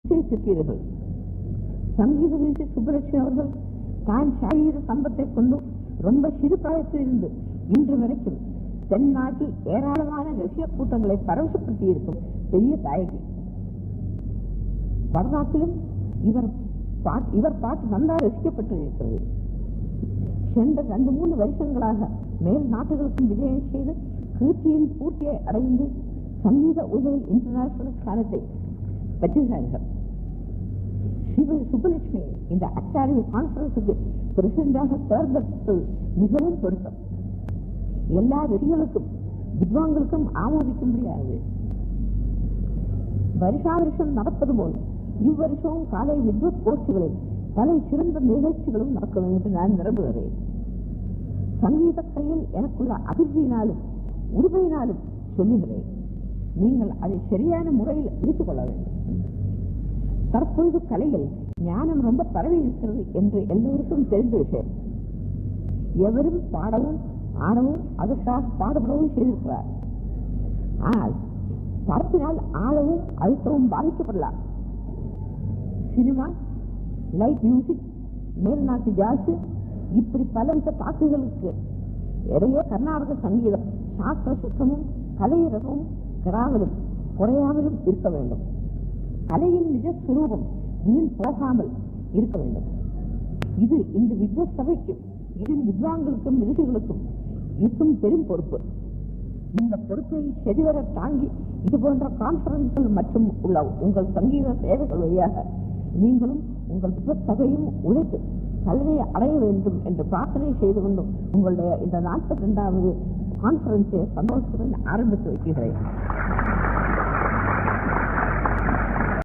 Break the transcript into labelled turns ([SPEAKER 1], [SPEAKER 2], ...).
[SPEAKER 1] நிச்சயித்திருக்கிறீர்கள். சங்கீத வீசி சுப்பலட்சுமி அவர்கள் தான் சாரீர சம்பத்தை கொண்டு ரொம்ப சிறு பிராயத்தில் இருந்து இன்று வரைக்கும் தென்னாட்டில் ஏராளமான ரசிக கூட்டங்களை பரவசப்படுத்தி இருக்கும் பெரிய தாயகி. வடநாட்டிலும் இவர் பாட்டு நன்றாக ரசிக்கப்பட்டு இருக்கிறது. சென்ற 2-3 வருஷங்களாக மேல் நாட்டுகளுக்கும் விஜயம் செய்து கீர்த்தியின் பூர்த்தியை அடைந்து சங்கீத உதவி இன்டர்நேஷனல் ஸ்தானத்தை பெற்றுகிறார்கள். சுப்பலட்சுமி இந்த அகாடமி கான்பரன்ஸுக்கு பிரசிடண்டாக தேர்ந்தெடுத்தது மிகவும் பொருத்தம். எல்லா வெறிகளுக்கும் வித்வான்களுக்கும் ஆமோதிக்கும்படியானது. வருஷா வருஷம் நடப்பது போல் இவ்வருஷமும் காலை வித்வத் கோஷ்டிகளில் பல சிறந்த நிகழ்ச்சிகளும் நடக்க வேண்டும் என்று நான் விரும்புகிறேன். சங்கீத கையில் எனக்குள்ள அதிர்ச்சியினாலும் உரிமையினாலும் சொல்லுகிறேன். நீங்கள் அதை சரியான முறையில் எடுத்துக் கொள்ள வேண்டும். தற்பொழுது கலையில் ஞானம் ரொம்ப பரவி இருக்கிறது என்று எல்லோருக்கும் தெரிந்த விஷயம். எவரும் பாடவும் ஆடவும் அதற்காக பாடுபடவும் செய்திருக்கிறார். ஆனால் பரப்பினால் ஆழவும் அழுத்தவும் பாதிக்கப்படலாம். சினிமா, லைட் மியூசிக், மேல்நாட்டு ஜாஸ், இப்படி பலவித தாக்குகளுக்கு இடையே கர்நாடக சங்கீதம் சாஸ்திர சுத்தமும் கலையிறவும் கிராமலும் குறையாமலும் இருக்க வேண்டும். கலையின் நிஜ சுரூபம் வீண் போகாமல் இருக்க வேண்டும். இது இந்த வித்வத் சபைக்கும் இதன் வித்வான்களுக்கும் விருதுகளுக்கும் இருக்கும் பெரும் பொறுப்பு. இந்த பொறுப்பை சரிவர தாங்கி இது போன்ற கான்பரன்ஸ்கள் மற்றும் உள்ள உங்கள் சங்கீத சேவைகள் வழியாக நீங்களும் உங்கள் வித்வத் சபையும் உழைத்து கல்வியை அடைய வேண்டும் என்று பிரார்த்தனை செய்து கொண்டும் உங்களுடைய இந்த 42வது கான்பரன்ஸை சந்தோஷத்துடன் ஆரம்பித்து வைக்கிறேன்.